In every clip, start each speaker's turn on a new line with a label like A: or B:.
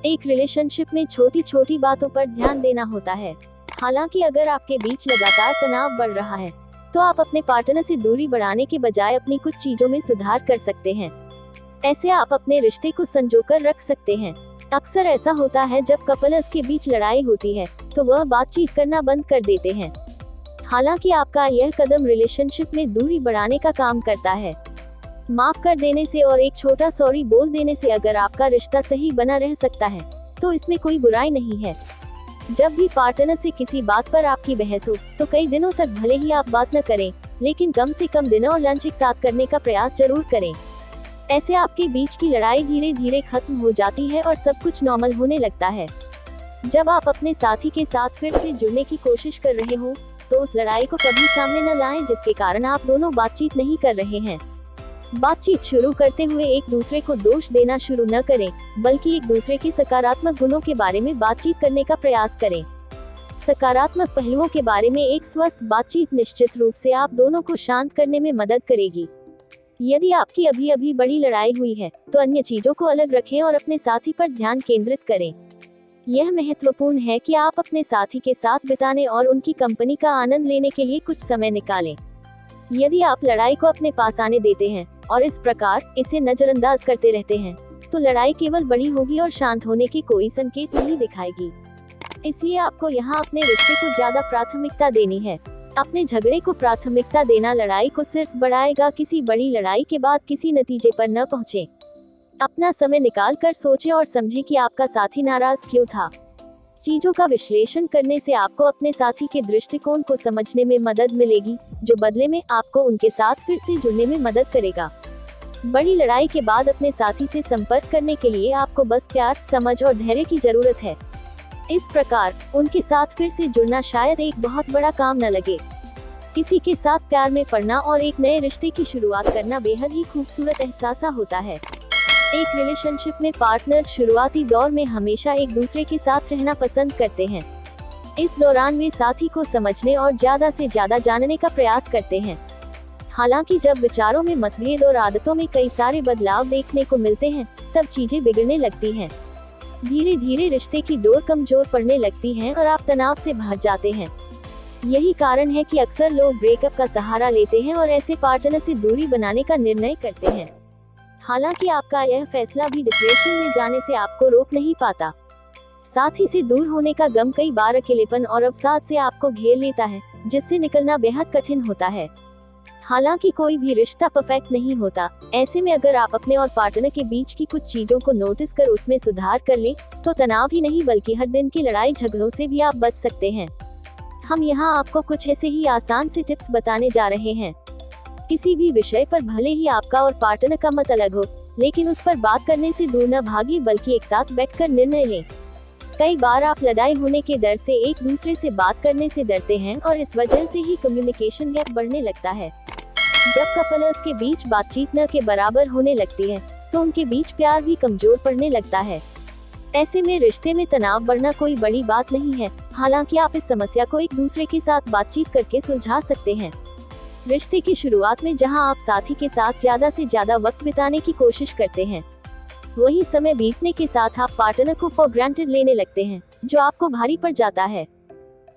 A: एक रिलेशनशिप में छोटी छोटी बातों पर ध्यान देना होता है। हालांकि अगर आपके बीच लगातार तनाव बढ़ रहा है तो आप अपने पार्टनर से दूरी बढ़ाने के बजाय अपनी कुछ चीजों में सुधार कर सकते हैं। ऐसे आप अपने रिश्ते को संजोकर रख सकते हैं। अक्सर ऐसा होता है जब कपल्स के बीच लड़ाई होती है तो वह बातचीत करना बंद कर देते हैं। हालांकि आपका यह कदम रिलेशनशिप में दूरी बढ़ाने का काम करता है। माफ कर देने से और एक छोटा सॉरी बोल देने से अगर आपका रिश्ता सही बना रह सकता है तो इसमें कोई बुराई नहीं है। जब भी पार्टनर से किसी बात पर आपकी बहस हो तो कई दिनों तक भले ही आप बात न करें, लेकिन कम से कम डिनर और लंच एक साथ करने का प्रयास जरूर करें। ऐसे आपके बीच की लड़ाई धीरे धीरे खत्म हो जाती है और सब कुछ नॉर्मल होने लगता है। जब आप अपने साथी के साथ फिर से जुड़ने की कोशिश कर रहे हो तो उस लड़ाई को कभी सामने न लाएं जिसके कारण आप दोनों बातचीत नहीं कर रहे हैं। बातचीत शुरू करते हुए एक दूसरे को दोष देना शुरू न करें, बल्कि एक दूसरे के सकारात्मक गुणों के बारे में बातचीत करने का प्रयास करें। सकारात्मक पहलुओं के बारे में एक स्वस्थ बातचीत निश्चित रूप से आप दोनों को शांत करने में मदद करेगी। यदि आपकी अभी अभी बड़ी लड़ाई हुई है तो अन्य चीजों को अलग रखें और अपने साथी पर ध्यान केंद्रित करें। यह महत्वपूर्ण है कि आप अपने साथी के साथ बिताने और उनकी कंपनी का आनंद लेने के लिए कुछ समय निकालें। यदि आप लड़ाई को अपने पास आने देते हैं और इस प्रकार इसे नजरअंदाज करते रहते हैं तो लड़ाई केवल बड़ी होगी और शांत होने के कोई संकेत नहीं दिखाएगी। इसलिए आपको यहाँ अपने रिश्ते को ज्यादा प्राथमिकता देनी है। अपने झगड़े को प्राथमिकता देना लड़ाई को सिर्फ बढ़ाएगा, किसी बड़ी लड़ाई के बाद किसी नतीजे पर न पहुँचे। अपना समय निकाल कर सोचें और समझें कि आपका साथी नाराज क्यों था। चीजों का विश्लेषण करने से आपको अपने साथी के दृष्टिकोण को समझने में मदद मिलेगी, जो बदले में आपको उनके साथ फिर से जुड़ने में मदद करेगा। बड़ी लड़ाई के बाद अपने साथी से संपर्क करने के लिए आपको बस प्यार, समझ और धैर्य की जरूरत है। इस प्रकार उनके साथ फिर से जुड़ना शायद एक बहुत बड़ा काम न लगे। किसी के साथ प्यार में पड़ना और एक नए रिश्ते की शुरुआत करना बेहद ही खूबसूरत एहसास होता है। एक रिलेशनशिप में पार्टनर्स शुरुआती दौर में हमेशा एक दूसरे के साथ रहना पसंद करते हैं। इस दौरान वे साथी को समझने और ज्यादा से ज्यादा जानने का प्रयास करते हैं। हालांकि जब विचारों में मतभेद और आदतों में कई सारे बदलाव देखने को मिलते हैं तब चीजें बिगड़ने लगती हैं। धीरे धीरे रिश्ते की डोर कमजोर पड़ने लगती है और आप तनाव से भर जाते हैं। यही कारण है कि अक्सर लोग ब्रेकअप का सहारा लेते हैं और ऐसे पार्टनर से दूरी बनाने का निर्णय करते हैं। हालांकि आपका यह फैसला भी डिप्रेशन में जाने से आपको रोक नहीं पाता। साथी से दूर होने का गम कई बार अकेलेपन और अवसाद से आपको घेर लेता है, जिससे निकलना बेहद कठिन होता है। हालांकि कोई भी रिश्ता परफेक्ट नहीं होता। ऐसे में अगर आप अपने और पार्टनर के बीच की कुछ चीजों को नोटिस कर उसमें सुधार कर ले तो तनाव ही नहीं बल्कि हर दिन की लड़ाई झगड़ों से भी आप बच सकते हैं। हम यहाँ आपको कुछ ऐसे ही आसान से टिप्स बताने जा रहे हैं। किसी भी विषय पर भले ही आपका और पार्टनर का मत अलग हो, लेकिन उस पर बात करने से दूर न भागे बल्कि एक साथ बैठकर निर्णय लें। कई बार आप लड़ाई होने के डर से एक दूसरे से बात करने से डरते हैं और इस वजह से ही कम्युनिकेशन गैप बढ़ने लगता है। जब कपल्स के बीच बातचीत न के बराबर होने लगती है तो उनके बीच प्यार भी कमजोर पड़ने लगता है। ऐसे में रिश्ते में तनाव बढ़ना कोई बड़ी बात नहीं है। हालांकि आप इस समस्या को एक दूसरे के साथ बातचीत करके सुलझा सकते हैं। रिश्ते की शुरुआत में जहां आप साथी के साथ ज्यादा से ज्यादा वक्त बिताने की कोशिश करते हैं, वही समय बीतने के साथ आप पार्टनर को फॉर ग्रांटेड लेने लगते हैं, जो आपको भारी पड़ जाता है।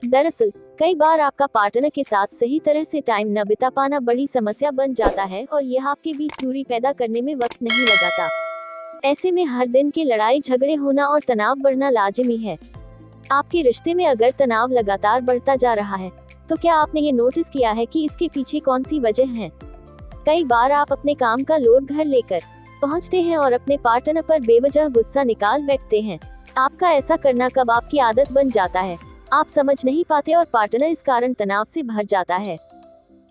A: दरअसल कई बार आपका पार्टनर के साथ सही तरह से टाइम न बिता पाना बड़ी समस्या बन जाता है और यह आपके बीच दूरी पैदा करने में वक्त नहीं लगाता। ऐसे में हर दिन के लड़ाई झगड़े होना और तनाव बढ़ना लाजिमी है। आपके रिश्ते में अगर तनाव लगातार बढ़ता जा रहा है तो क्या आपने ये नोटिस किया है कि इसके पीछे कौन सी वजह है? कई बार आप अपने काम का लोड घर लेकर पहुंचते हैं और अपने पार्टनर पर बेवजह गुस्सा निकाल बैठते हैं। आपका ऐसा करना कब आपकी आदत बन जाता है आप समझ नहीं पाते और पार्टनर इस कारण तनाव से भर जाता है।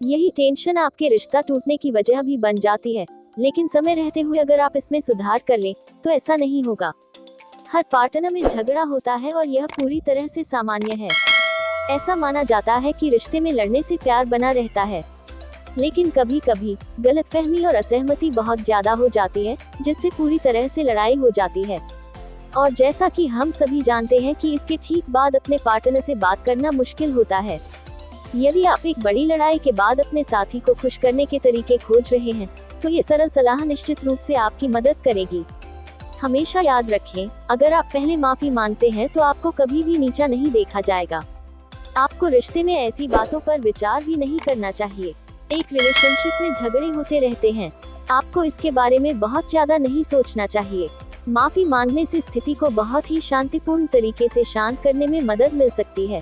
A: यही टेंशन आपके रिश्ता टूटने की वजह भी बन जाती है। लेकिन समय रहते हुए अगर आप इसमें सुधार कर लें तो ऐसा नहीं होगा। हर पार्टनर में झगड़ा होता है और यह पूरी तरह से सामान्य है। ऐसा माना जाता है कि रिश्ते में लड़ने से प्यार बना रहता है, लेकिन कभी कभी गलतफहमी और असहमति बहुत ज्यादा हो जाती है जिससे पूरी तरह से लड़ाई हो जाती है। और जैसा कि हम सभी जानते हैं कि इसके ठीक बाद अपने पार्टनर से बात करना मुश्किल होता है। यदि आप एक बड़ी लड़ाई के बाद अपने साथी को खुश करने के तरीके खोज रहे हैं तो ये सरल सलाह निश्चित रूप से आपकी मदद करेगी। हमेशा याद रखें, अगर आप पहले माफी मांगते हैं तो आपको कभी भी नीचा नहीं देखा जाएगा। आपको रिश्ते में ऐसी बातों पर विचार भी नहीं करना चाहिए। एक रिलेशनशिप में झगड़े होते रहते हैं, आपको इसके बारे में बहुत ज्यादा नहीं सोचना चाहिए। माफी मांगने से स्थिति को बहुत ही शांतिपूर्ण तरीके से शांत करने में मदद मिल सकती है।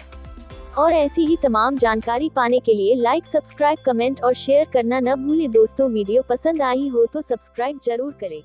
A: और ऐसी ही तमाम जानकारी पाने के लिए लाइक, सब्सक्राइब, कमेंट और शेयर करना न भूलें। दोस्तों, वीडियो पसंद आई हो तो सब्सक्राइब जरूर करें।